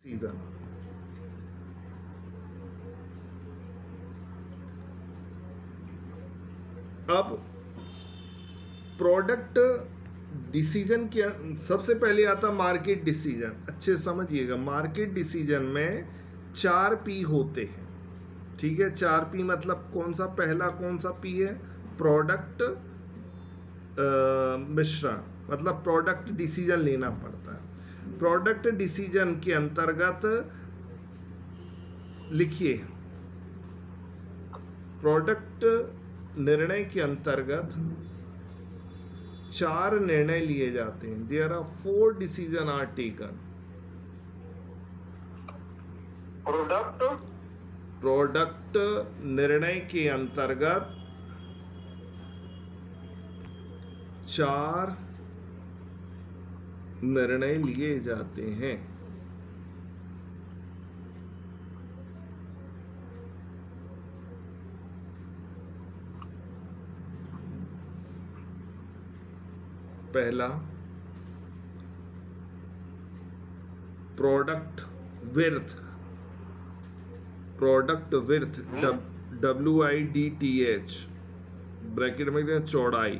Season. अब product decision के सबसे पहले आता मार्केट डिसीजन। अच्छे समझिएगा, मार्केट डिसीजन में 4 P होते हैं। ठीक है, 4 P मतलब कौन सा, पहला कौन सा P है? प्रोडक्ट मिश्रण, मतलब प्रोडक्ट डिसीजन लेना पड़ता है। प्रोडक्ट डिसीजन के अंतर्गत लिखिए, प्रोडक्ट निर्णय के अंतर्गत 4 निर्णय लिए जाते हैं। There are 4 decision are taken. Product निर्णय के अंतर्गत 4 निर्णय लिए जाते हैं। पहला, product width. Product width, WIDTH, bracket में क्या, चौड़ाई।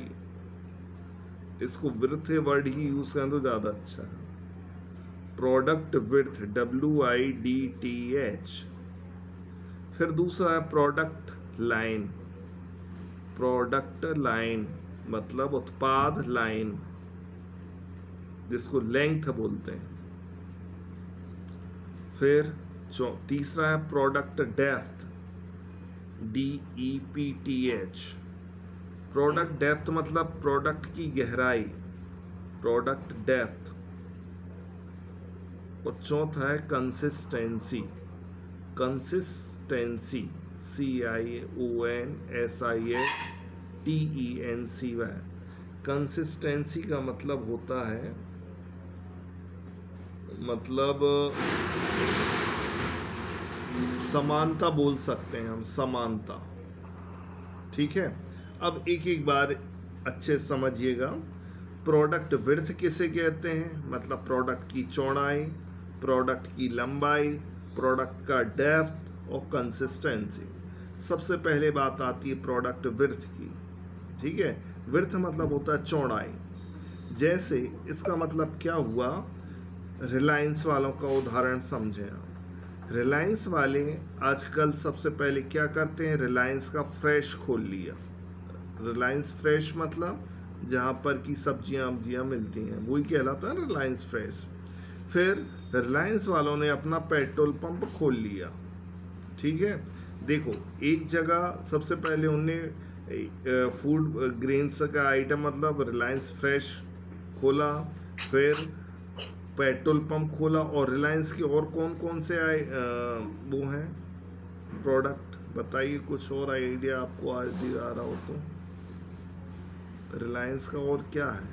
इसको विड्थ वर्ड ही यूज करें तो ज्यादा अच्छा है। Product width, WIDTH। फिर दूसरा है प्रोडक्ट लाइन। प्रोडक्ट लाइन मतलब उत्पाद लाइन, जिसको लेंथ बोलते हैं। फिर तीसरा है product depth, DEPTH। Product depth मतलब प्रोडक्ट की गहराई, प्रोडक्ट डेप्थ। और चौथा है कंसिस्टेंसी। Consistency, CIONSISTENCY। कंसिस्टेंसी का मतलब होता है, मतलब समानता बोल सकते हैं हम, समानता। ठीक है, अब एक एक बार अच्छे समझिएगा। प्रोडक्ट विड्थ किसे कहते हैं? मतलब प्रोडक्ट की चौड़ाई, प्रोडक्ट की लंबाई, प्रोडक्ट का डेप्थ और कंसिस्टेंसी। सबसे पहले बात आती है प्रोडक्ट विड्थ की। ठीक है, विड्थ मतलब होता है चौड़ाई। जैसे इसका मतलब क्या हुआ, रिलायंस वालों का उदाहरण समझें आप। रिलायंस वाले आजकल सबसे पहले क्या करते हैं, रिलायंस का फ्रेश खोल लिया। रिलायंस फ्रेश मतलब जहाँ पर की सब्जियां अब्जियां मिलती हैं, वही कहलाता है रिलायंस फ्रेश। फिर रिलायंस वालों ने अपना पेट्रोल पंप खोल लिया। ठीक है, देखो एक जगह सबसे पहले उनने फूड ग्रेन्स का आइटम मतलब रिलायंस फ्रेश खोला, फिर पेट्रोल पंप खोला, और रिलायंस के और कौन कौन से आए वो हैं प्रोडक्ट, बताइए कुछ और आइडिया आपको आज भी आ रहा हो तो। रिलायंस का और क्या है,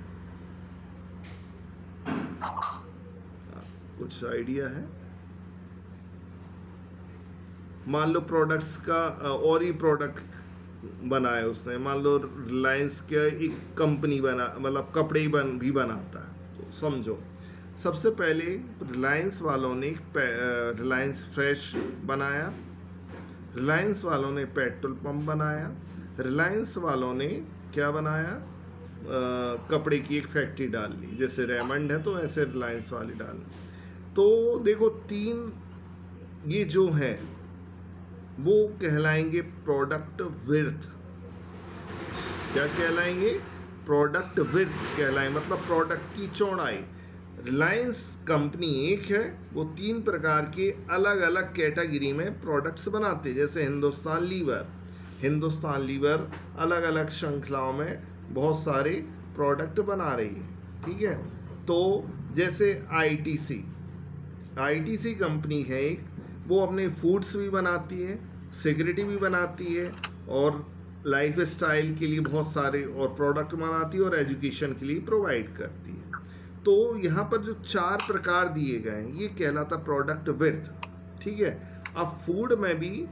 कुछ आइडिया है? मान लो प्रोडक्ट्स का और ही प्रोडक्ट बनाए उसने, मान लो रिलायंस का एक कंपनी बना, मतलब कपड़े ही भी बनाता है, तो समझो सबसे पहले रिलायंस वालों ने रिलायंस फ्रेश बनाया, रिलायंस वालों ने पेट्रोल पंप बनाया, रिलायंस वालों ने क्या बनाया, कपड़े की एक फैक्ट्री डाल ली। जैसे रेमंड है तो ऐसे रिलायंस वाली डाल। तो देखो तीन ये जो है वो कहलाएंगे प्रोडक्ट विड्थ। क्या कहलाएंगे? प्रोडक्ट विड्थ कहलाएंगे, मतलब प्रोडक्ट की चौड़ाई। रिलायंस कंपनी एक है, वो 3 प्रकार के अलग अलग कैटेगरी में प्रोडक्ट्स बनाते हैं। जैसे हिंदुस्तान लीवर, हिंदुस्तान लीवर अलग अलग श्रृंखलाओं में बहुत सारे प्रोडक्ट बना रही है। ठीक है, तो जैसे आईटीसी कंपनी है एक, वो अपने फूड्स भी बनाती है, सिगरेटी भी बनाती है, और लाइफ स्टाइल के लिए बहुत सारे और प्रोडक्ट बनाती है, और एजुकेशन के लिए प्रोवाइड करती है। तो यहाँ पर जो 4 प्रकार दिए गए हैं ये कहलाता प्रोडक्ट विड्थ। ठीक है, अब फूड में भी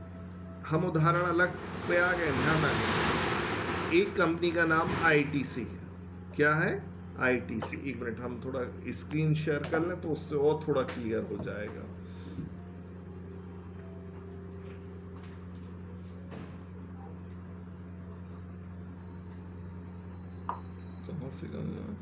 हम उदाहरण अलग पे आ गए, ध्यान रखें। एक कंपनी का नाम आईटीसी है। क्या है? आईटीसी। एक मिनट हम थोड़ा स्क्रीन शेयर कर लें तो उससे और थोड़ा क्लियर हो जाएगा। सेकंड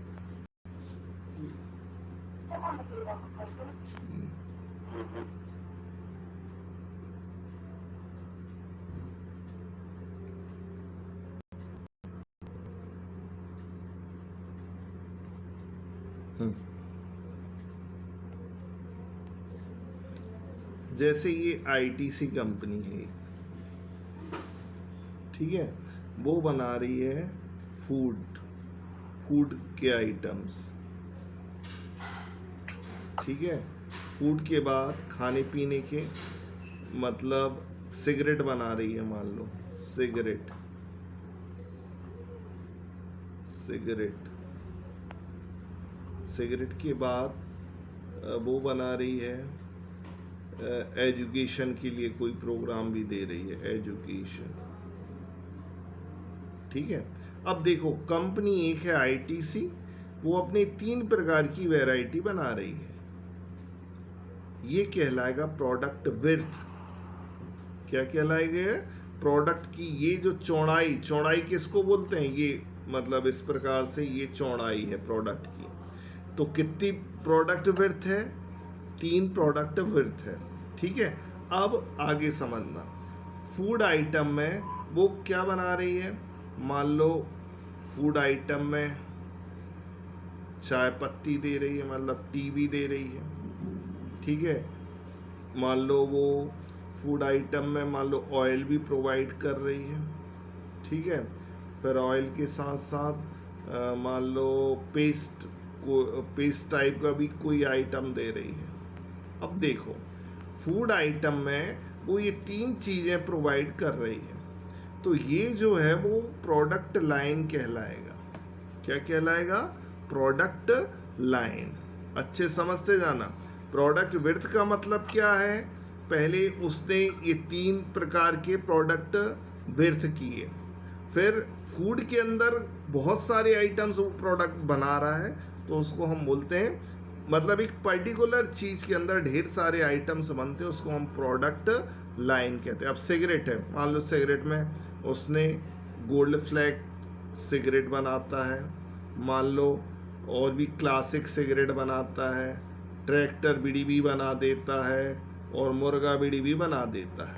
जैसे ये आईटीसी कंपनी है, ठीक है, वो बना रही है फूड के आइटम्स, ठीक है। फूड के बाद खाने पीने के, मतलब सिगरेट बना रही है, मान लो सिगरेट के बाद वो बना रही है एजुकेशन के लिए कोई प्रोग्राम भी दे रही है, एजुकेशन, ठीक है। अब देखो कंपनी एक है आईटीसी, वो अपनी 3 प्रकार की वैरायटी बना रही है, ये कहलाएगा प्रोडक्ट विड्थ। क्या कहलाएगा? प्रोडक्ट की ये जो चौड़ाई किसको बोलते हैं? ये मतलब इस प्रकार से ये चौड़ाई है प्रोडक्ट की। तो कितनी प्रोडक्ट विड्थ है? 3 प्रोडक्ट विड्थ है, ठीक है। अब आगे समझना, फूड आइटम में वो क्या बना रही है? मान लो फूड आइटम में चाय पत्ती दे रही है, मतलब टी भी दे रही है, ठीक है। मान लो वो फूड आइटम में मान लो ऑयल भी प्रोवाइड कर रही है, ठीक है। फिर ऑयल के साथ साथ मान लो पेस्ट टाइप का भी कोई आइटम दे रही है। अब देखो फूड आइटम में वो ये 3 चीज़ें प्रोवाइड कर रही है, तो ये जो है वो प्रोडक्ट लाइन कहलाएगा। क्या कहलाएगा? Product line. अच्छे समझते जाना। प्रोडक्ट विड्थ का मतलब क्या है? पहले उसने ये 3 प्रकार के प्रोडक्ट विड्थ किए, फिर फूड के अंदर बहुत सारे आइटम्स वो प्रोडक्ट बना रहा है, तो उसको हम बोलते हैं, मतलब एक पर्टिकुलर चीज़ के अंदर ढेर सारे आइटम्स बनते हैं, उसको हम प्रोडक्ट लाइन कहते हैं। अब सिगरेट है, मान लो सिगरेट में उसने गोल्ड फ्लैग सिगरेट बनाता है, मान लो और भी क्लासिक सिगरेट बनाता है, ट्रैक्टर बीड़ी भी बना देता है, और मुर्गा बीड़ी भी बना देता है,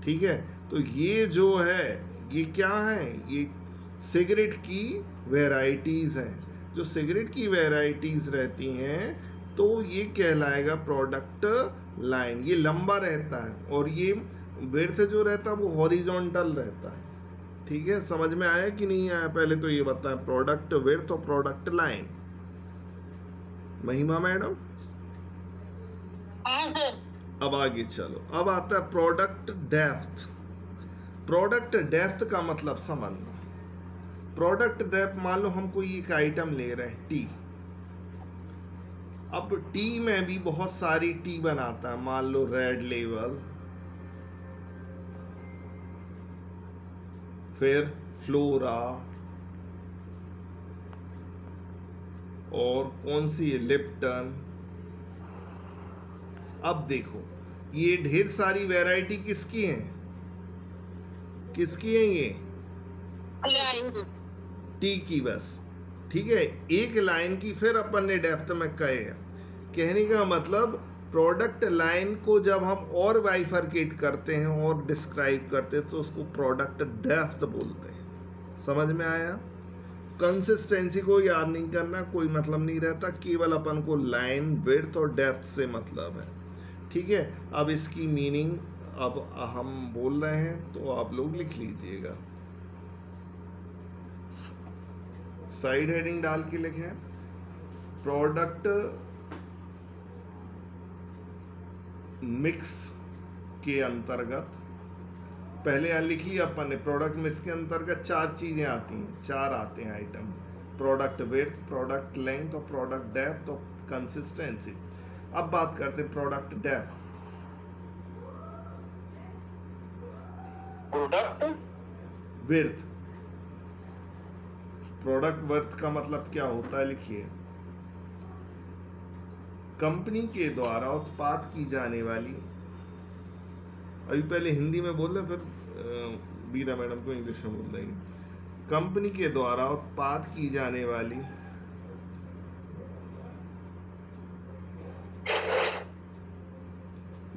ठीक है। तो ये जो है ये क्या है? ये सिगरेट की वैरायटीज़ हैं। जो सिगरेट की वैरायटीज़ रहती हैं तो ये कहलाएगा प्रोडक्ट लाइन। ये लंबा रहता है और ये विड्थ जो रहता है वो हॉरिजॉन्टल रहता है, ठीक है। समझ में आया कि नहीं आया? पहले तो ये बताएं, प्रोडक्ट विड्थ और प्रोडक्ट लाइन। महिमा मैडम? हाँ सर। अब आगे चलो, अब आता है प्रोडक्ट डेप्थ। प्रोडक्ट डेप्थ का मतलब समझना। प्रोडक्ट डेप्थ, मान लो हम कोई एक आइटम ले रहे हैं टी। अब टी में भी बहुत सारी टी बनाता है, मान लो रेड लेवल, फिर फ्लोरा, और कौन सी है, लिप्टन। अब देखो ये ढेर सारी वैरायटी किसकी हैं? किसकी हैं ये? टी की बस, ठीक है। एक लाइन की फिर अपन ने डेप्थ में कहे है। कहने का मतलब प्रोडक्ट लाइन को जब हम और बाइफरकेट करते हैं और डिस्क्राइब करते हैं तो उसको प्रोडक्ट डेप्थ बोलते हैं। समझ में आया? कंसिस्टेंसी को याद नहीं करना, कोई मतलब नहीं रहता, केवल अपन को लाइन विड्थ और डेप्थ से मतलब है, ठीक है। अब इसकी मीनिंग अब हम बोल रहे हैं तो आप लोग लिख लीजिएगा, साइड हेडिंग डाल के लिखें। प्रोडक्ट मिक्स के अंतर्गत, पहले यहाँ लिख लिया अपन ने, प्रोडक्ट मिक्स के अंतर्गत 4 चीज़ें आती हैं, 4 आते हैं item, product width, product length और प्रोडक्ट डेप्थ और कंसिस्टेंसी। अब बात करते हैं product depth. Product width, product worth का मतलब क्या होता है? लिखिए, कंपनी के द्वारा उत्पाद की जाने वाली, अभी पहले हिंदी में बोल रहे फिर बीना मैडम को इंग्लिश में बोल देंगे। कंपनी के द्वारा उत्पाद की जाने वाली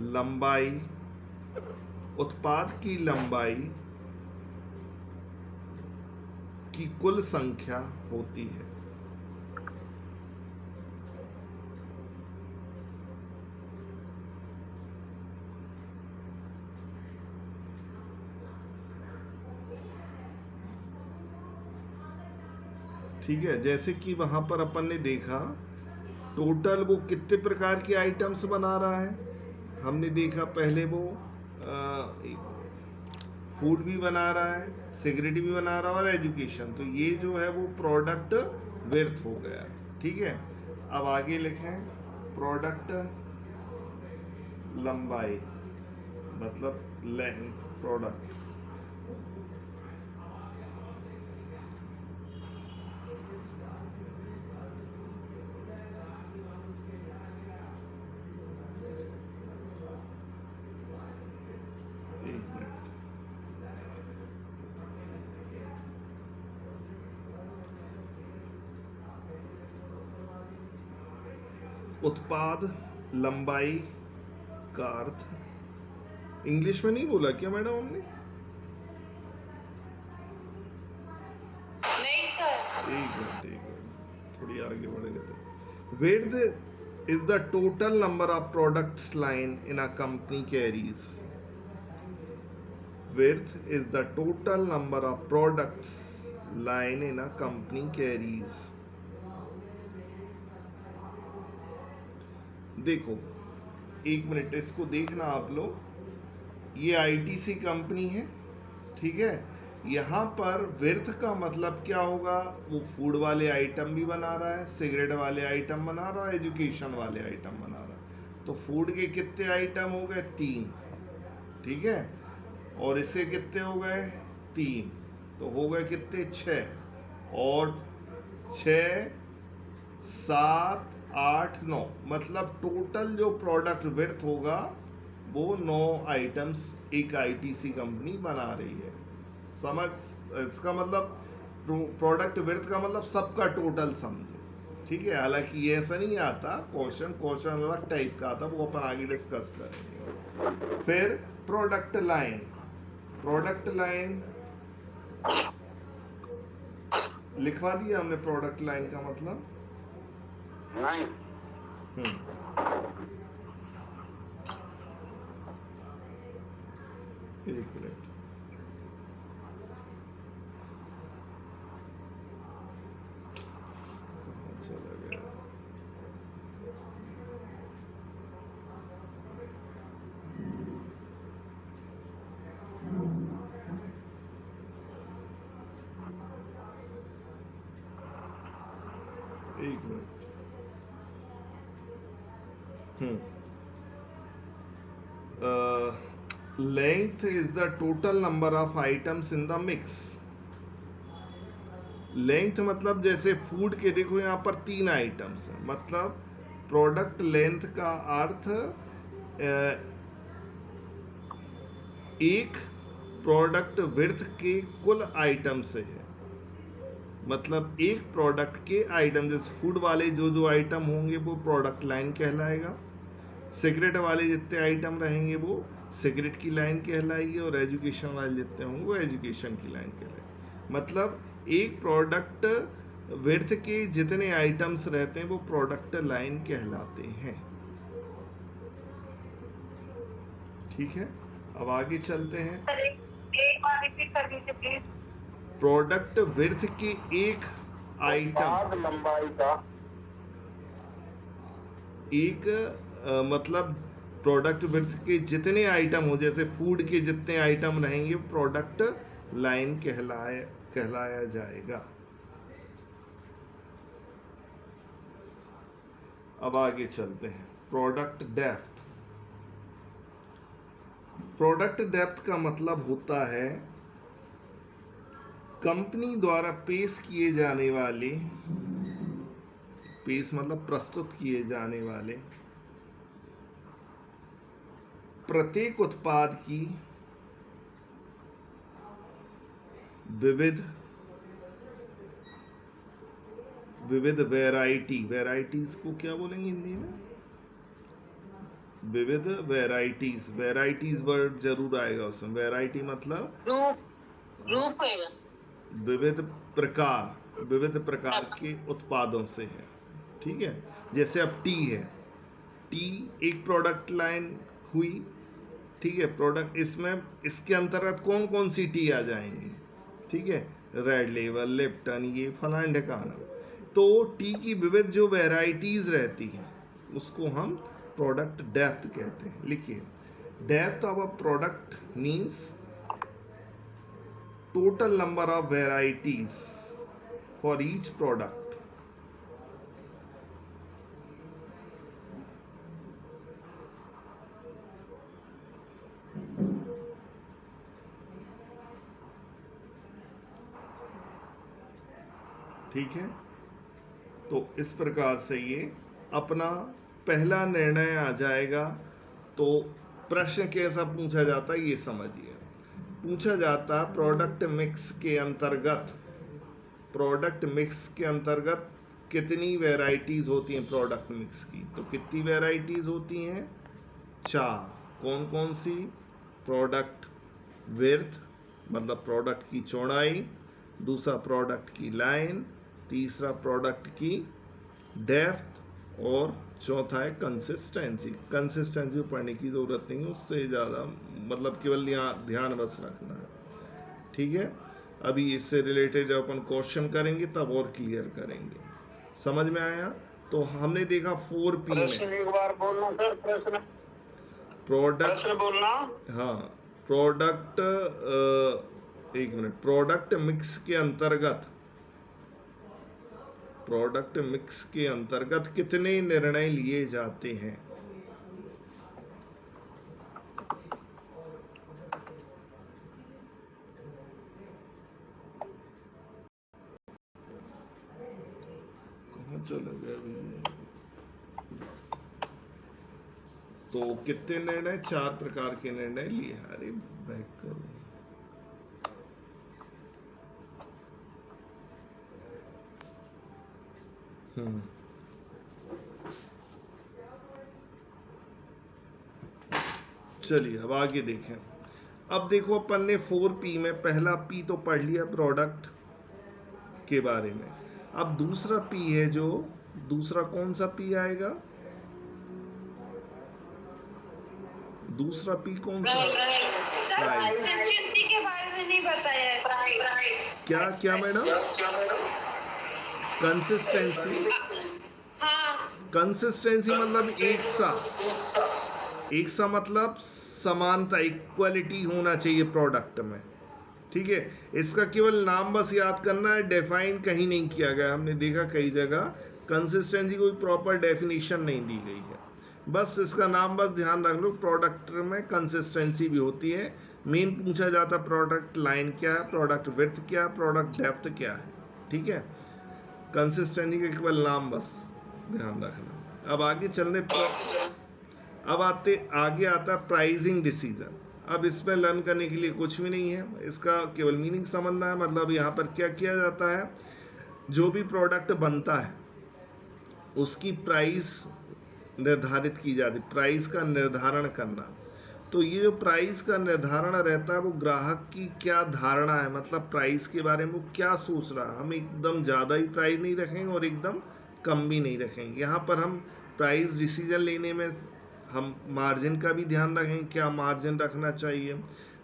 लंबाई, उत्पाद की लंबाई की कुल संख्या होती है। ठीक है, जैसे कि वहां पर अपन ने देखा टोटल वो कितने प्रकार के आइटम्स बना रहा है। हमने देखा पहले वो फूड भी बना रहा है, सिगरेट भी बना रहा है और एजुकेशन। तो ये जो है वो प्रोडक्ट व्यर्थ हो गया। ठीक है, अब आगे लिखें प्रोडक्ट लंबाई, मतलब लेंथ प्रोडक्ट। एक मिनट, उत्पाद लंबाई का अर्थ इंग्लिश में नहीं बोला क्या मैडम हमने? नहीं सर। एक मिनट, थोड़ी आगे बढ़े तो width is the total number of products line in a company carries. Width is the total number of products line in a company carries. देखो एक मिनट, इसको देखना आप लोग। ये आईटीसी कंपनी है, ठीक है। यहाँ पर विर्थ का मतलब क्या होगा? वो फूड वाले आइटम भी बना रहा है, सिगरेट वाले आइटम बना रहा है, एजुकेशन वाले आइटम बना रहा है। तो फूड के कितने आइटम हो गए? 3, ठीक है। और इससे कितने हो गए? 3, तो हो गए कितने? 6। और 6, 7, 8, 9, मतलब टोटल जो प्रोडक्ट वर्थ होगा वो 9 आइटम्स एक आईटीसी कंपनी बना रही है। समझ? इसका मतलब प्रोडक्ट वर्थ का मतलब सबका टोटल समझो, ठीक है। हालांकि ये ऐसा नहीं आता, क्वेश्चन अलग टाइप का आता, वो अपन आगे डिस्कस करेंगे। फिर प्रोडक्ट लाइन, प्रोडक्ट लाइन लिखवा दिया हमने। प्रोडक्ट लाइन का मतलब नहीं। एक मिनट, कहाँ चला गया? एक minute. Length is the total number of items in the mix. Length मतलब जैसे फूड के देखो यहाँ पर 3 आइटम्स हैं, मतलब प्रोडक्ट लेंथ का अर्थ एक प्रोडक्ट विर्थ के कुल आइटम से है। मतलब एक प्रोडक्ट के आइटम, जैसे फूड वाले जो जो आइटम होंगे वो प्रोडक्ट लाइन कहलाएगा, सिगरेट वाले जितने आइटम रहेंगे वो सिगरेट की लाइन कहलाएगी, और एजुकेशन वाले जितने होंगे वो एजुकेशन की लाइन कहलाएगी। मतलब एक प्रोडक्ट वर्थ के जितने आइटम्स रहते हैं वो प्रोडक्ट लाइन कहलाते हैं। ठीक है, अब आगे चलते हैं। सर एक बार रिपीट कर दीजिए प्लीज। प्रोडक्ट वर्थ के एक आइटम, उत्पाद लंबाई का एक मतलब प्रोडक्ट वर्थ के जितने आइटम हो, जैसे फूड के जितने आइटम रहेंगे प्रोडक्ट लाइन कहलाया जाएगा। अब आगे चलते हैं। प्रोडक्ट डेप्थ, प्रोडक्ट डेप्थ का मतलब होता है कंपनी द्वारा पेश किए जाने वाले, पेश मतलब प्रस्तुत किए जाने वाले प्रत्येक उत्पाद की विविध विविध वैरायटी, वैरायटीज को क्या बोलेंगे हिंदी में? विविध वैरायटीज, वैरायटीज वर्ड जरूर आएगा उसमें। वैरायटी मतलब ग्रुप है। विविध प्रकार, विविध प्रकार के उत्पादों से है, ठीक है। जैसे अब टी है, टी एक प्रोडक्ट लाइन हुई, ठीक है। प्रोडक्ट इसमें इसके अंतर्गत कौन कौन सी टी आ जाएंगी, ठीक है। रेड लेबल, लिप्टन, ये फलान ढकाना। तो टी की विविध जो वैरायटीज रहती हैं उसको हम प्रोडक्ट डेप्थ कहते हैं। लिखिए, depth of a product means total number of varieties for each product. ठीक है, तो इस प्रकार से ये अपना पहला निर्णय आ जाएगा। तो प्रश्न कैसा पूछा जाता है ये समझिए। पूछा जाता प्रोडक्ट मिक्स के अंतर्गत, प्रोडक्ट मिक्स के अंतर्गत कितनी वैरायटीज होती हैं प्रोडक्ट मिक्स की? तो कितनी वैरायटीज होती हैं? 4। कौन कौन सी? प्रोडक्ट विड्थ मतलब प्रोडक्ट की चौड़ाई, दूसरा प्रोडक्ट की लाइन, तीसरा प्रोडक्ट की डेप्थ, और चौथा है कंसिस्टेंसी। कंसिस्टेंसी पढ़ने की ज़रूरत नहीं है, उससे ज़्यादा मतलब केवल ध्यान बस रखना है, ठीक है। अभी इससे रिलेटेड जब अपन क्वेश्चन करेंगे तब और क्लियर करेंगे। समझ में आया? तो हमने देखा 4P में एक बार बोलना सर, प्रश्न प्रोडक्ट बोलना। हाँ, प्रोडक्ट एक मिनट, प्रोडक्ट मिक्स के अंतर्गत, प्रोडक्ट मिक्स के अंतर्गत कितने निर्णय लिए जाते हैं? कहाँ चला गया अभी? तो कितने निर्णय? 4 प्रकार के निर्णय लिए। अरे बैक करो। चलिए अब आगे देखें। अब देखो अपन ने 4P में पहला P तो पढ़ लिया प्रोडक्ट के बारे में। अब दूसरा P है, जो दूसरा कौन सा P आएगा? दूसरा P कौन सा? कंसिस्टेंसी के बारे में नहीं बताया है। क्या क्या मैडम? कंसिस्टेंसी, कंसिस्टेंसी मतलब एक सा मतलब समानता, इक्वलिटी होना चाहिए प्रोडक्ट में, ठीक है। इसका केवल नाम बस याद करना है, डिफाइन कहीं नहीं किया गया। हमने देखा कई जगह कंसिस्टेंसी कोई प्रॉपर डेफिनेशन नहीं दी गई है, बस इसका नाम बस ध्यान रख लो। प्रोडक्ट में कंसिस्टेंसी भी होती है। मेन पूछा जाता प्रोडक्ट लाइन क्या है, प्रोडक्ट विड्थ क्या है, प्रोडक्ट डेप्थ क्या है, ठीक है। कंसिस्टेंसी का केवल नाम बस ध्यान रखना। अब आगे चलने अब आगे आता प्राइसिंग डिसीजन। अब इसमें लर्न करने के लिए कुछ भी नहीं है, इसका केवल मीनिंग समझना है। मतलब यहाँ पर क्या किया जाता है, जो भी प्रोडक्ट बनता है उसकी प्राइस निर्धारित की जाती है, प्राइस का निर्धारण करना। तो ये जो प्राइस का निर्धारण रहता है वो ग्राहक की क्या धारणा है, मतलब प्राइस के बारे में वो क्या सोच रहा है। हम एकदम ज़्यादा ही प्राइस नहीं रखेंगे और एकदम कम भी नहीं रखेंगे। यहाँ पर हम प्राइस डिसीजन लेने में हम मार्जिन का भी ध्यान रखेंगे, क्या मार्जिन रखना चाहिए,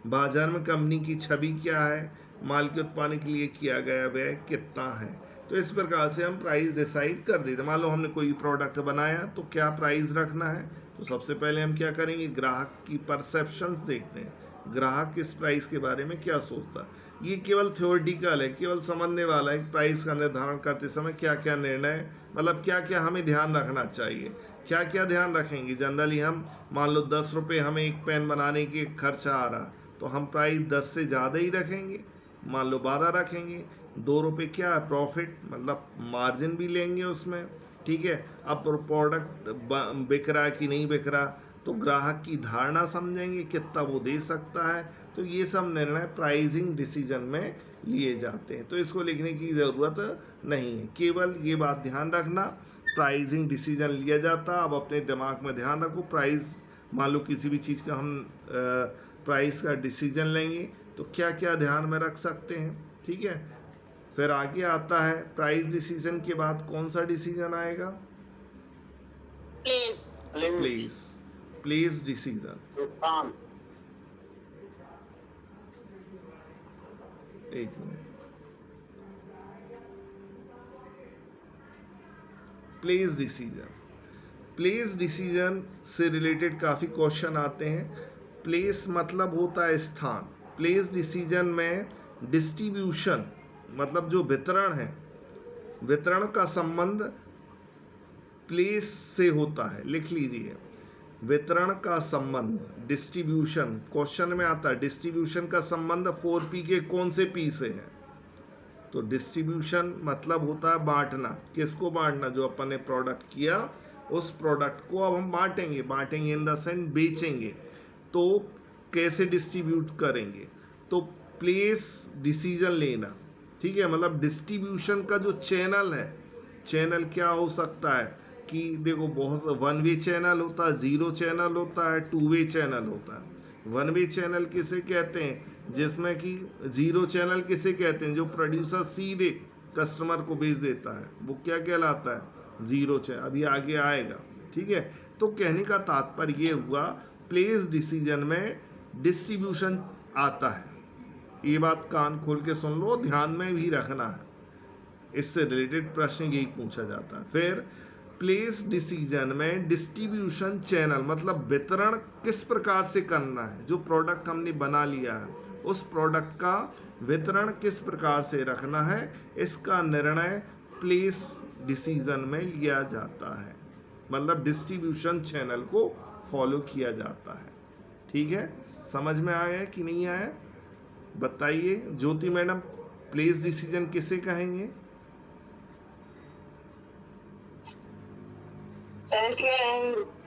बाजार में कंपनी की छवि क्या है, माल के उत्पादन के लिए किया गया व्यय कितना है। तो इस प्रकार से हम प्राइस डिसाइड कर देते हैं। मान लो हमने कोई प्रोडक्ट बनाया तो क्या प्राइस रखना है, तो सबसे पहले हम क्या करेंगे, ग्राहक की परसेप्शंस देखते हैं, ग्राहक किस प्राइस के बारे में क्या सोचता है। ये केवल थ्योरेटिकल है, केवल समझने वाला है। प्राइस का निर्धारण करते समय क्या क्या निर्णय, मतलब क्या क्या हमें ध्यान रखना चाहिए, क्या क्या ध्यान रखेंगे। जनरली हम मान लो 10 रुपये हमें एक पेन बनाने के खर्चा आ रहा, तो हम प्राइस 10 से ज़्यादा ही रखेंगे, मान लो 12 रखेंगे। 2 रुपये क्या है प्रॉफिट, मतलब मार्जिन भी लेंगे उसमें, ठीक है। अब प्रोडक्ट बिक रहा है कि नहीं बिक रहा, तो ग्राहक की धारणा समझेंगे कितना वो दे सकता है। तो ये सब निर्णय प्राइसिंग डिसीजन में लिए जाते हैं। तो इसको लिखने की ज़रूरत नहीं है, केवल ये बात ध्यान रखना प्राइसिंग डिसीजन लिया जाता। अब अपने दिमाग में ध्यान रखो, प्राइस मान लो किसी भी चीज़ का हम प्राइस का डिसीजन लेंगे तो क्या क्या ध्यान में रख सकते हैं। ठीक है, फिर आगे आता है प्राइस डिसीजन के बाद कौन सा डिसीजन आएगा? प्लेस। Place decision. एक minute, place decision. Place decision से रिलेटेड काफ़ी क्वेश्चन आते हैं। प्लेस मतलब होता है स्थान। प्लेस डिसीजन में डिस्ट्रीब्यूशन मतलब जो वितरण है, वितरण का संबंध प्लेस से होता है। लिख लीजिए, वितरण का संबंध डिस्ट्रीब्यूशन, क्वेश्चन में आता है डिस्ट्रीब्यूशन का संबंध 4P के कौन से P से है? तो डिस्ट्रीब्यूशन मतलब होता है बांटना। किसको बांटना? जो अपन ने प्रोडक्ट किया उस प्रोडक्ट को अब हम बांटेंगे। बांटेंगे इन द सेंस बेचेंगे। तो कैसे डिस्ट्रीब्यूट करेंगे? तो प्लेस डिसीजन लेना। ठीक है, मतलब डिस्ट्रीब्यूशन का जो चैनल है, चैनल क्या हो सकता है कि देखो बहुत 1 वे चैनल होता है, 0 चैनल होता है, 2 वे चैनल होता है। 1 वे चैनल किसे कहते हैं? जिसमें कि 0 चैनल किसे कहते हैं? जो प्रोड्यूसर सीधे कस्टमर को भेज देता है, वो क्या कहलाता है? 0 चैनल। अभी आगे आएगा। ठीक है, तो कहने का तात्पर्य ये हुआ प्लेस डिसीजन में डिस्ट्रीब्यूशन आता है। ये बात कान खोल के सुन लो, ध्यान में भी रखना है, इससे रिलेटेड प्रश्न यही पूछा जाता है। फिर प्लेस डिसीजन में डिस्ट्रीब्यूशन चैनल मतलब वितरण किस प्रकार से करना है। जो प्रोडक्ट हमने बना लिया है उस प्रोडक्ट का वितरण किस प्रकार से रखना है, इसका निर्णय प्लेस डिसीजन में लिया जाता है। मतलब डिस्ट्रीब्यूशन चैनल को फॉलो किया जाता है। ठीक है, समझ में आया कि नहीं आया? बताइए ज्योति मैडम, प्लेस डिसीजन किसे कहेंगे?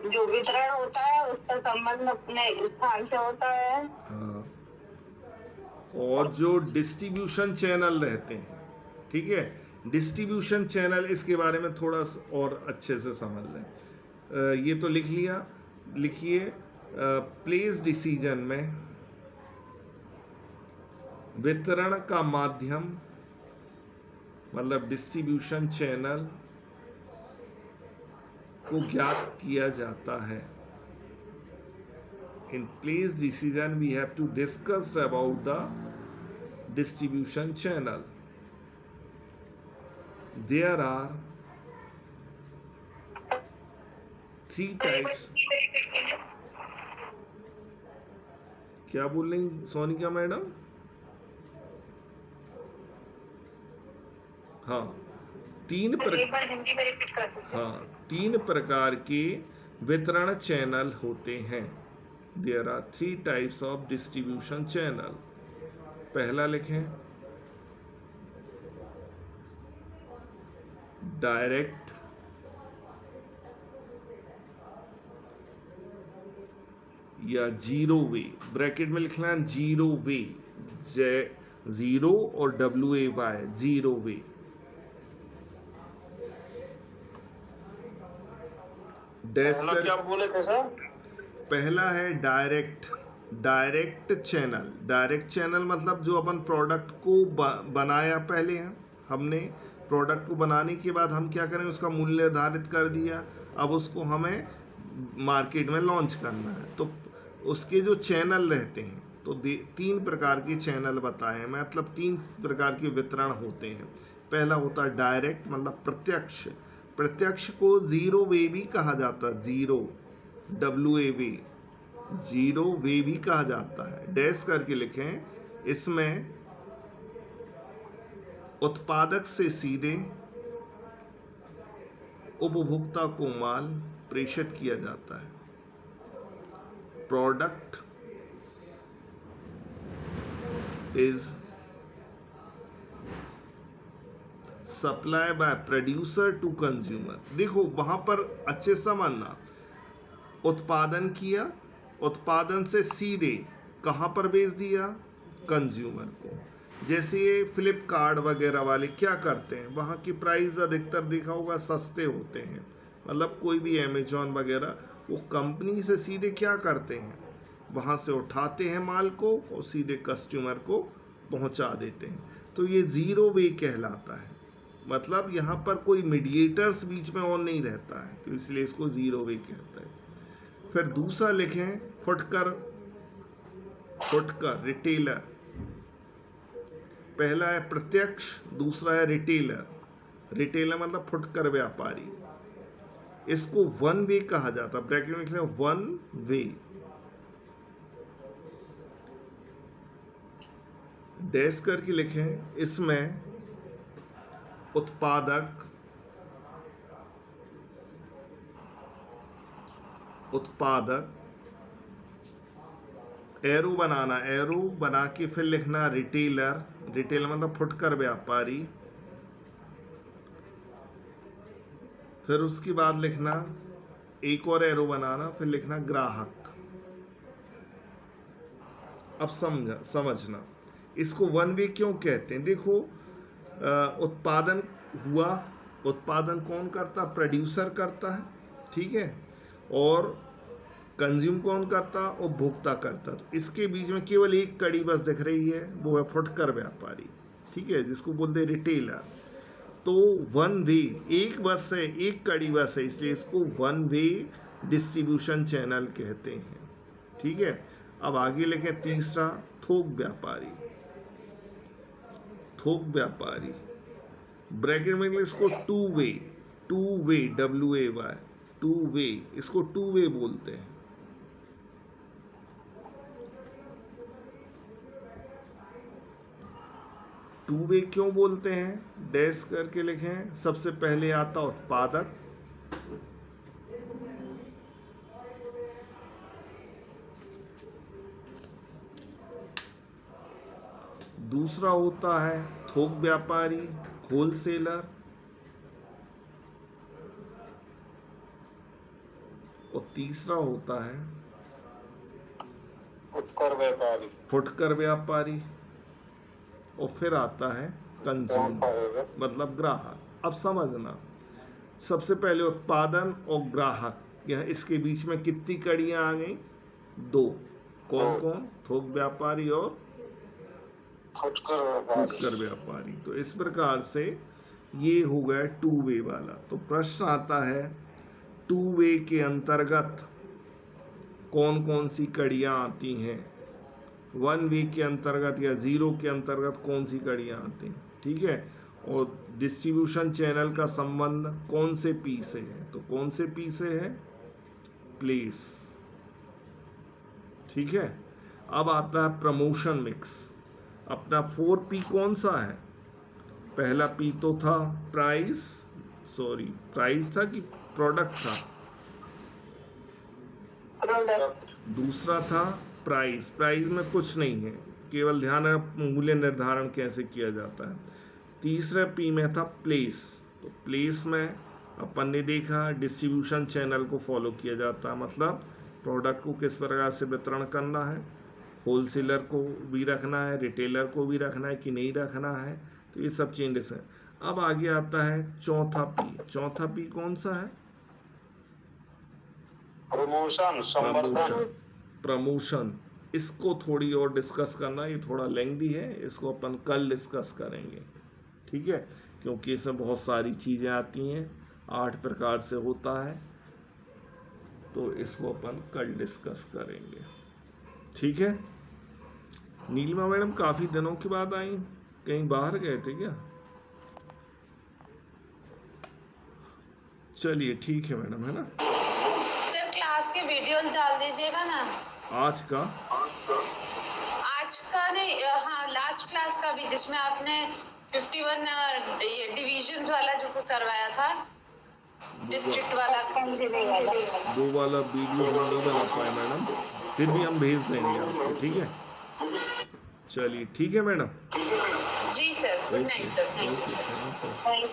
जो वितरण होता है उसका संबंध अपने स्थान से होता है। हाँ, और जो डिस्ट्रीब्यूशन चैनल रहते हैं, ठीक है, डिस्ट्रीब्यूशन चैनल, इसके बारे में थोड़ा और अच्छे से समझ लें। ये तो लिख लिया। लिखिए, प्लेस डिसीजन में वितरण का माध्यम मतलब डिस्ट्रीब्यूशन चैनल को ज्ञात किया जाता है। In place decision we have to discuss about the distribution channel. There are 3 types. क्या बोल रही सोनिका मैडम? हाँ, 3 प्रकार के वितरण चैनल होते हैं। There are 3 types of distribution channel. पहला लिखें डायरेक्ट, या जीरो वे। ब्रैकेट में लिखना है जीरो वे, जीरो और WAY, जीरो वे। क्या बोले थे सर? पहला है direct. Direct channel. Direct channel मतलब जो अपन प्रोडक्ट को बनाया, पहले हमने प्रोडक्ट को बनाने के बाद हम क्या करें, उसका मूल्य निर्धारित कर दिया, अब उसको हमें मार्केट में लॉन्च करना है। तो उसके जो चैनल रहते हैं, तो 3 प्रकार के चैनल बताए हैं, मतलब 3 प्रकार के वितरण होते हैं। पहला होता है डायरेक्ट मतलब प्रत्यक्ष। प्रत्यक्ष को जीरो वे भी कहा जाता है, जीरो WAV, जीरो वे भी कहा जाता है। डैश करके लिखें। इसमें उत्पादक से सीधे उपभोक्ता को माल प्रेषित किया जाता है। Product is supply by producer to consumer. देखो वहां पर अच्छे समझना, उत्पादन किया, उत्पादन से सीधे कहाँ पर बेच दिया, कंज्यूमर को। जैसे ये फ्लिपकार्ट वगैरह वाले क्या करते हैं, वहाँ की प्राइस अधिकतर देखा होगा सस्ते होते हैं, मतलब कोई भी अमेजॉन वगैरह, वो कंपनी से सीधे क्या करते हैं, वहाँ से उठाते हैं माल को और सीधे कस्टमर को पहुँचा देते हैं। तो ये ज़ीरो वे कहलाता है, मतलब यहाँ पर कोई मीडिएटर्स बीच में और नहीं रहता है, तो इसलिए इसको ज़ीरो वे कहता है। फिर दूसरा लिखें फुटकर, फुटकर रिटेलर। पहला है प्रत्यक्ष, दूसरा है रिटेलर। रिटेलर मतलब फुटकर व्यापारी। इसको वन वे कहा जाता है, ब्रैकेट में लिख लें वन वे। डैश करके लिखें, इसमें उत्पादक, उत्पादक, एरो बनाना, एरो बना के फिर लिखना रिटेलर, रिटेलर मतलब फुटकर व्यापारी। फिर उसके बाद लिखना एक और एरो बनाना, फिर लिखना ग्राहक। अब समझना इसको वन वे क्यों कहते हैं। देखो उत्पादन हुआ, उत्पादन कौन करता, प्रोड्यूसर करता है, ठीक है, और कंज्यूम कौन करता, उपभोक्ता करता। तो इसके बीच में केवल एक कड़ी बस दिख रही है, वो है फुटकर व्यापारी, ठीक है, जिसको बोलते हैं रिटेलर। तो वन वे, एक बस है, एक कड़ी बस है, इसलिए इसको वन वे डिस्ट्रीब्यूशन चैनल कहते हैं, ठीक है। अब आगे लिखें तीसरा थोक व्यापारी, थोक व्यापारी, ब्रैकेट में इसको two way, two way WAY, two way, इसको टू वे बोलते हैं। टू वे क्यों बोलते हैं, डैश करके लिखें। सबसे पहले आता उत्पादक, दूसरा होता है थोक व्यापारी, होलसेलर, और तीसरा होता है फुटकर व्यापारी, फुटकर व्यापारी, और फिर आता है कंज्यूमर मतलब ग्राहक। अब समझना, सबसे पहले उत्पादन और ग्राहक, यह इसके बीच में कितनी कड़ियां आ गई, दो। कौन कौन, थोक व्यापारी और फुटकर व्यापारी। तो इस प्रकार से ये हो गया टू वे वाला। तो प्रश्न आता है टू वे के अंतर्गत कौन कौन सी कड़ियां आती हैं, वन वे के अंतर्गत या ज़ीरो के अंतर्गत कौन सी कड़ियां आती हैं, ठीक है। और डिस्ट्रीब्यूशन चैनल का संबंध कौन से पी से है, तो कौन से पी से है, प्लेस, ठीक है। अब आता है प्रमोशन मिक्स। अपना 4P कौन सा है, पहला P तो था प्राइस, सॉरी प्राइस था कि प्रोडक्ट था, दूसरा था प्राइस, प्राइस में कुछ नहीं है, केवल ध्यान है मूल्य निर्धारण कैसे किया जाता है। तीसरे P में था प्लेस, तो प्लेस में अपन ने देखा डिस्ट्रीब्यूशन चैनल को फॉलो किया जाता है, मतलब प्रोडक्ट को किस प्रकार से वितरण करना है, होलसेलर को भी रखना है, रिटेलर को भी रखना है कि नहीं रखना है, तो ये सब चेंजेस हैं। अब आगे आता है चौथा P, चौथा P कौन सा है, प्रमोशन, प्रमोशन, प्रमोशन। इसको थोड़ी और डिस्कस करना, ये थोड़ा लेंथी है, इसको अपन कल डिस्कस करेंगे, ठीक है, क्योंकि इसमें बहुत सारी चीज़ें आती हैं, 8 प्रकार से होता है, तो इसको अपन कल डिस्कस करेंगे, ठीक है। नीलिमा मैडम काफ़ी दिनों के बाद आई, कहीं बाहर गए थे क्या, चलिए ठीक है मैडम, है ना। सर क्लास के वीडियोस डाल दीजिएगा ना, आज का नहीं, हाँ लास्ट क्लास का भी, जिसमें आपने 51 ये डिविजन्स वाला जो करवाया था, डिस्ट्रिक्ट वाला, वो वाला वीडियो हम नहीं बना पाए मैडम, फिर भी हम भेज देंगे आपको, ठीक है। चलिए ठीक है मैडम, जी sir, good night sir, thank you sir.